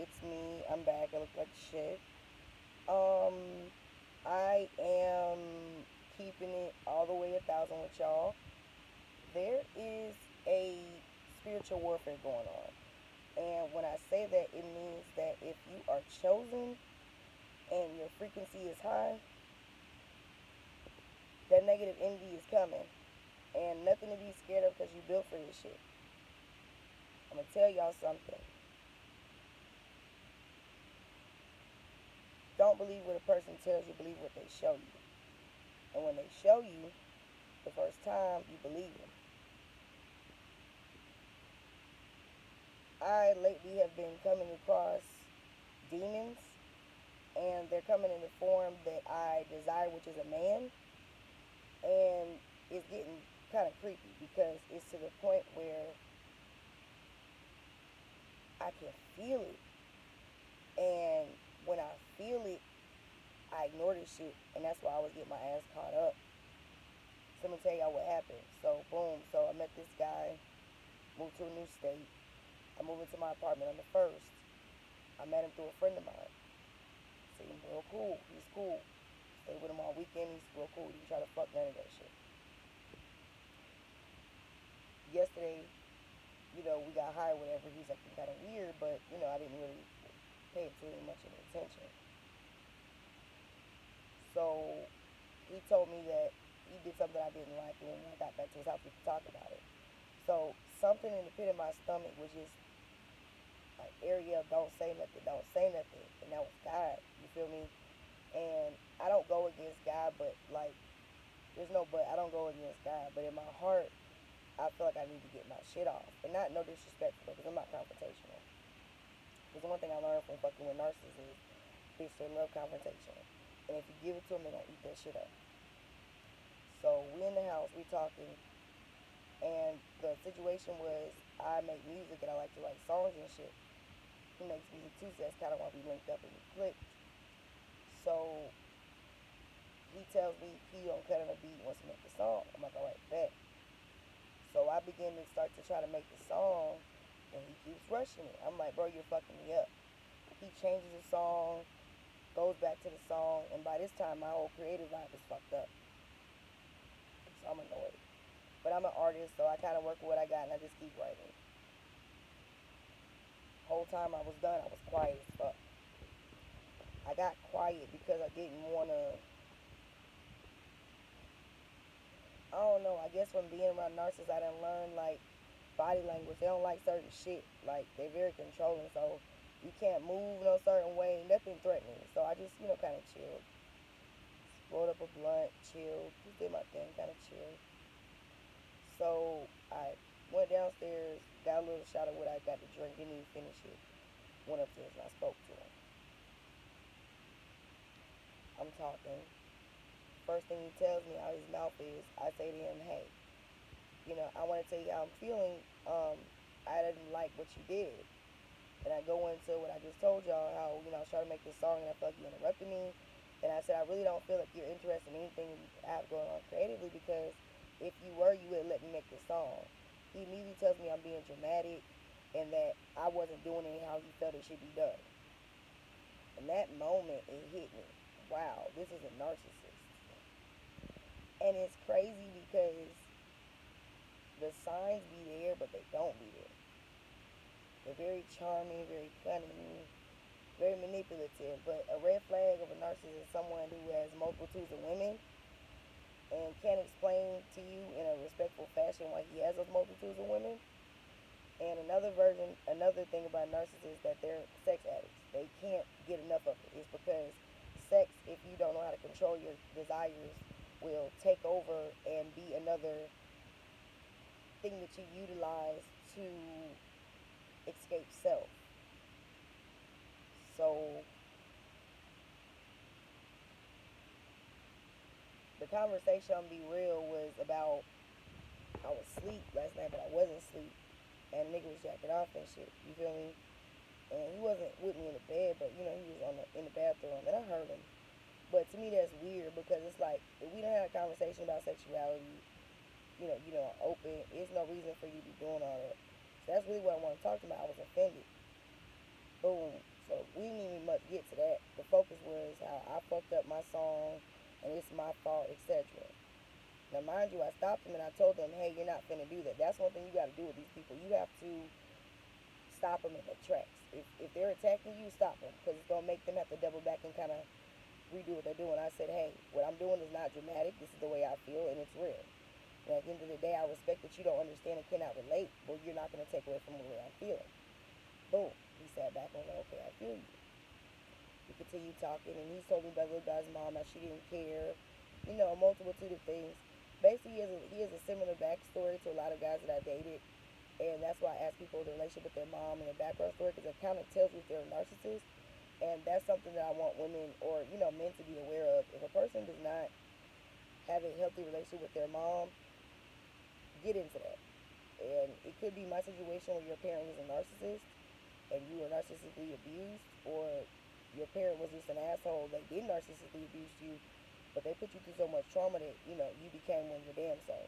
it's me. I'm back. I look like shit. Um, I am keeping it all the way 1,000 with y'all. There is a spiritual warfare going on. And when I say that, it means that if you are chosen and your frequency is high, that negative energy is coming. And nothing to be scared of because you built for this shit. I'm going to tell y'all something. Don't believe what a person tells you, believe what they show you. And when they show you the first time, you believe them. I lately have been coming across demons, and they're coming in the form that I desire, which is a man. And it's getting kind of creepy because it's to the point where I can feel it. And when I feel it, I ignore this shit, and that's why I always get my ass caught up. So let me tell y'all what happened. So boom, so I met this guy, moved to a new state. I moved into my apartment on the first. I met him through a friend of mine. Seemed real cool. He's cool. Stay with him all weekend. He's real cool. He try to fuck none of that shit. Yesterday, we got high or whatever. He's acting kind of weird, but I didn't really pay it too much of attention. So he told me that he did something I didn't like, and when I got back to his house, we could talk about it. So something in the pit of my stomach was just like, Ariel, don't say nothing, don't say nothing, and that was God. You feel me? And I don't go against God, but like, there's no but. I don't go against God, but in my heart, I feel like I need to get my shit off, and not no disrespect, because I'm not confrontational. Because one thing I learned from fucking with narcissists is, bitch, they love confrontation, and if you give it to them, they gonna eat that shit up. So we in the house, we talking, and the situation was I make music and I like to write songs and shit. He makes music too, so that's kind of why we linked up and we clicked. So he tells me he on cut on a beat, wants to make the song. I'm like, all right, bet. So I begin to start to try to make the song, and he keeps rushing it. I'm like, bro, you're fucking me up. He changes the song, goes back to the song, and by this time my whole creative vibe is fucked up. So I'm annoyed. But I'm an artist, so I kind of work with what I got, and I just keep writing. Whole time I was done, I was quiet as fuck. I got quiet because I didn't want to. I don't know. I guess from being around narcissists, I didn't learn like body language. They don't like certain shit. Like they're very controlling, so you can't move no certain way. Nothing threatening. So I just kind of chilled. Rolled up a blunt, chilled. Just did my thing, kind of chilled. So I went downstairs, got a little shot of what I got to drink, didn't even finish it. Went upstairs and I spoke to him. I'm talking. First thing he tells me out of his mouth is, I say to him, hey, I want to tell you how I'm feeling. I didn't like what you did. And I go into what I just told y'all, how, I was trying to make this song and I felt like you interrupted me. And I said, I really don't feel like you're interested in anything I have going on creatively, because if you were, you would let me make this song. He immediately tells me I'm being dramatic and that I wasn't doing it how he felt it should be done. In that moment, it hit me. Wow, this is a narcissist. And it's crazy because the signs be there, but they don't be there. They're very charming, very cunning, very manipulative. But a red flag of a narcissist is someone who has multitudes of women and can't explain to you in a respectful fashion why he has those multitudes of women. And another thing about narcissists is that they're sex addicts. They can't get enough of it. It's because sex, if you don't know how to control your desires, will take over and be another thing that you utilize to escape self. So the conversation, on Be Real, was about I was asleep last night, but I wasn't asleep, and the nigga was jacking off and shit. You feel me? And he wasn't with me in the bed, but he was in the bathroom, and I heard him. But to me, that's weird because it's like if we don't have a conversation about sexuality, open, there's no reason for you to be doing all that. So that's really what I want to talk about. I was offended. Boom. So we didn't even much get to that. The focus was how I fucked up my song and it's my fault, etc. Now, mind you, I stopped them and I told them, hey, you're not finna do that. That's one thing you got to do with these people. You have to stop them in their tracks. If they're attacking you, stop them because it's going to make them have to double back and kind of redo what they're doing. I said, hey, what I'm doing is not dramatic. This is the way I feel and it's real. And at the end of the day, I respect that you don't understand and cannot relate, but you're not going to take away from the way I'm feeling. Boom. He sat back and was like, okay, I feel you. We continued talking, and he told me about the little guy's mom, how she didn't care, a multitude of things. Basically, he has a similar backstory to a lot of guys that I dated, and that's why I ask people the relationship with their mom and their background story, because it kind of tells you if they're a narcissist, and that's something that I want women or, men to be aware of. If a person does not have a healthy relationship with their mom, get into that. And it could be my situation where your parent was a narcissist, and you were narcissistically abused, or your parent was just an asshole. They did narcissistically abuse you, but they put you through so much trauma that you became one of your damn self.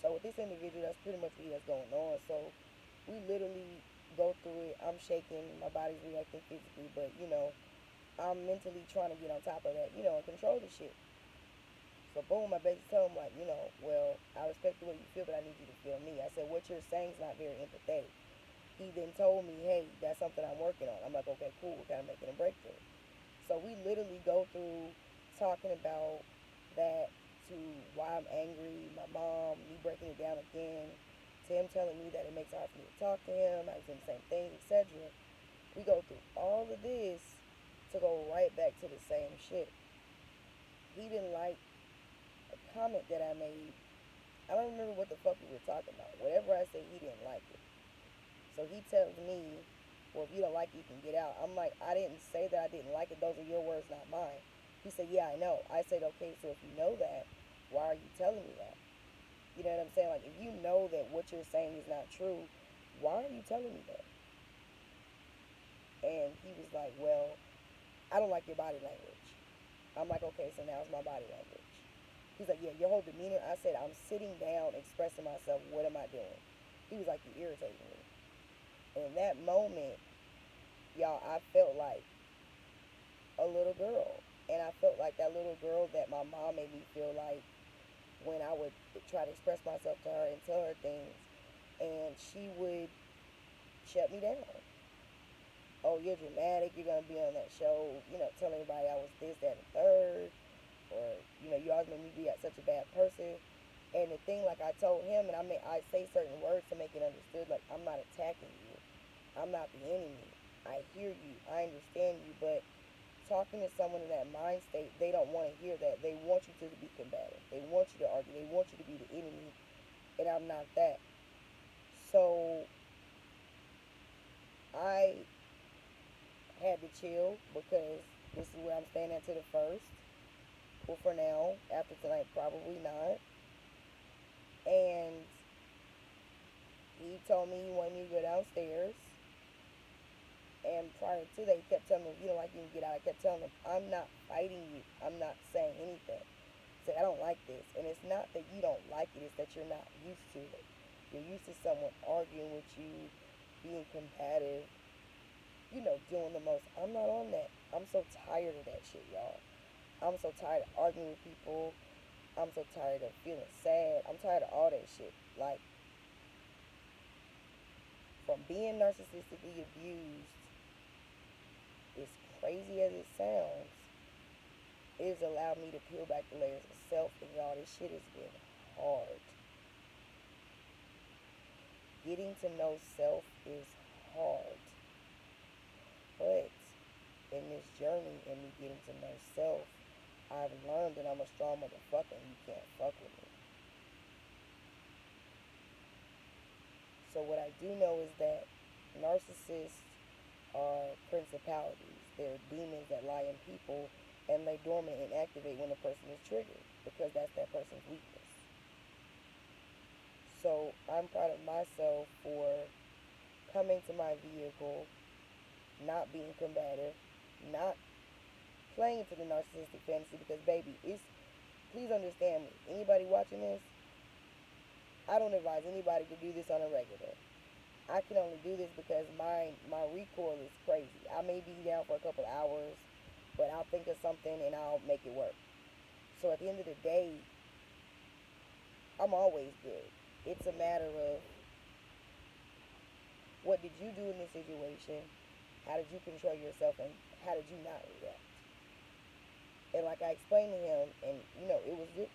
So with this individual, that's pretty much what he has going on. So we literally go through it. I'm shaking, my body's reacting physically, but I'm mentally trying to get on top of that, and control the shit. So boom, I basically tell him like, well, I respect the way you feel, but I need you to feel me. I said, what you're saying is not very empathetic. He then told me, hey, that's something I'm working on. I'm like, okay, cool, we're kind of making a breakthrough. So we literally go through talking about that to why I'm angry, my mom, me breaking it down again, to him telling me that it makes it hard for me to talk to him, I was doing the same thing, etc. We go through all of this to go right back to the same shit. He didn't like a comment that I made. I don't remember what the fuck we were talking about. Whatever I said, he didn't like it. So he tells me, well, if you don't like it, you can get out. I'm like, I didn't say that I didn't like it. Those are your words, not mine. He said, yeah, I know. I said, okay, so if you know that, why are you telling me that? You know what I'm saying? Like, if you know that what you're saying is not true, why are you telling me that? And he was like, well, I don't like your body language. I'm like, okay, so now it's my body language. He's like, yeah, your whole demeanor. I said, I'm sitting down, expressing myself. What am I doing? He was like, you're irritating me. And in that moment, y'all, I felt like a little girl. And I felt like that little girl that my mom made me feel like when I would try to express myself to her and tell her things. And she would shut me down. Oh, you're dramatic. You're going to be on that show, telling everybody I was this, that, and third. Or, you always made me be such a bad person. And the thing, like I told him, and I say certain words to make it understood, like, I'm not attacking you. I'm not the enemy. I hear you. I understand you. But talking to someone in that mind state, they don't want to hear that. They want you to be combative. They want you to argue. They want you to be the enemy. And I'm not that. So I had to chill because this is where I'm staying at to the first. Well, for now, after tonight, probably not. And he told me he wanted me to go downstairs. And prior to that, he kept telling me, if you don't like you can get out. I kept telling him, I'm not fighting you. I'm not saying anything. I said, I don't like this. And it's not that you don't like it, it's that you're not used to it. You're used to someone arguing with you, being combative, doing the most. I'm not on that. I'm so tired of that shit, y'all. I'm so tired of arguing with people. I'm so tired of feeling sad. I'm tired of all that shit. Like, from being narcissistically abused, as crazy as it sounds, it has allowed me to peel back the layers of self, and y'all, this shit has been hard. Getting to know self is hard. But in this journey and me getting to know self, I've learned that I'm a strong motherfucker and you can't fuck with me. So what I do know is that narcissists are principalities. They're demons that lie in people and lay dormant and activate when a person is triggered because that's that person's weakness. So I'm proud of myself for coming to my vehicle, not being combative, not playing into the narcissistic fantasy because, baby, please understand me. Anybody watching this, I don't advise anybody to do this on a regular. I can only do this because my recoil is crazy. I may be down for a couple of hours, but I'll think of something and I'll make it work. So at the end of the day, I'm always good. It's a matter of what did you do in this situation? How did you control yourself and how did you not react? And like I explained to him, and it was just,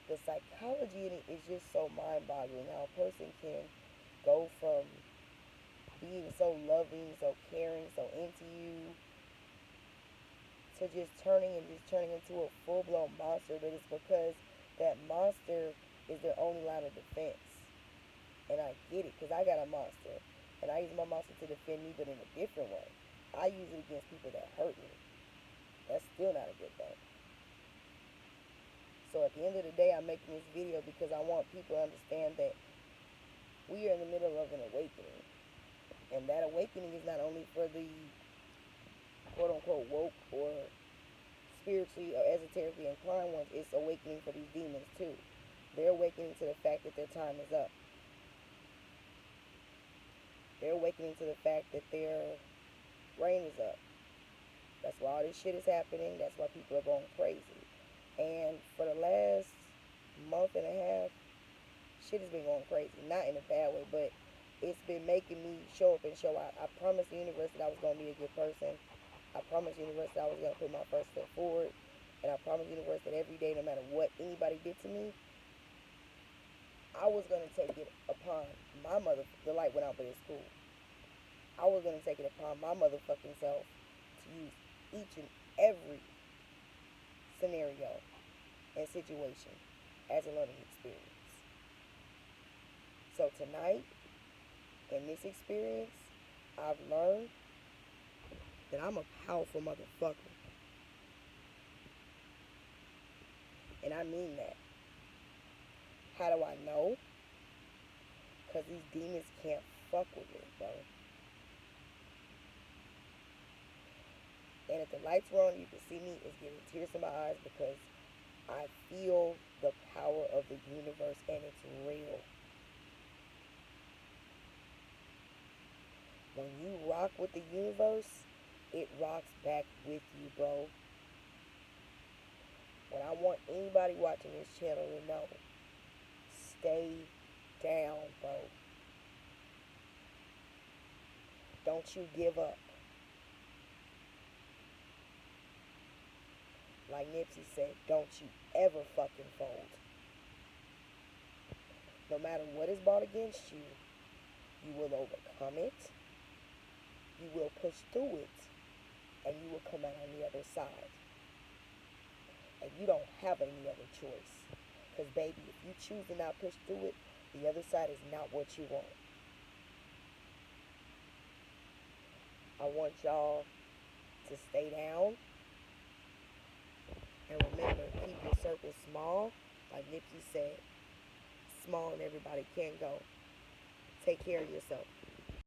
the psychology in it is just so mind-boggling. How a person can go from being so loving, so caring, so into you, to just turning into a full-blown monster. But it's because that monster is their only line of defense. And I get it, because I got a monster, and I use my monster to defend me, but in a different way. I use it against people that hurt me. That's still not a good thing. So at the end of the day, I'm making this video because I want people to understand that we are in the middle of an awakening. And that awakening is not only for the quote unquote woke or spiritually or esoterically inclined ones, it's awakening for these demons too. They're awakening to the fact that their time is up. They're awakening to the fact that their reign is up. That's why all this shit is happening. That's why people are going crazy. And for the last month and a half, shit has been going crazy. Not in a bad way, but it's been making me show up and show out. I promised the universe that I was going to be a good person. I promised the universe that I was going to put my first foot forward. And I promised the universe that every day, no matter what anybody did to me, I was going to take it upon my mother. The light went out, but it's cool. I was going to take it upon my motherfucking self to use each and every scenario and situation as a learning experience. So tonight, in this experience, I've learned that I'm a powerful motherfucker. And I mean that. How do I know? Because these demons can't fuck with me, bro. And if the lights were on, you can see me. It's giving tears to my eyes because I feel the power of the universe and it's real. When you rock with the universe, it rocks back with you, bro. What I want anybody watching this channel to know, stay down, bro. Don't you give up. Like Nipsey said, don't you ever fucking fold. No matter what is brought against you, you will overcome it. You will push through it. And you will come out on the other side. And you don't have any other choice. Because, baby, if you choose to not push through it, the other side is not what you want. I want y'all to stay down. And remember, keep your circle small. Like Nipsey said, small and everybody can go. Take care of yourself.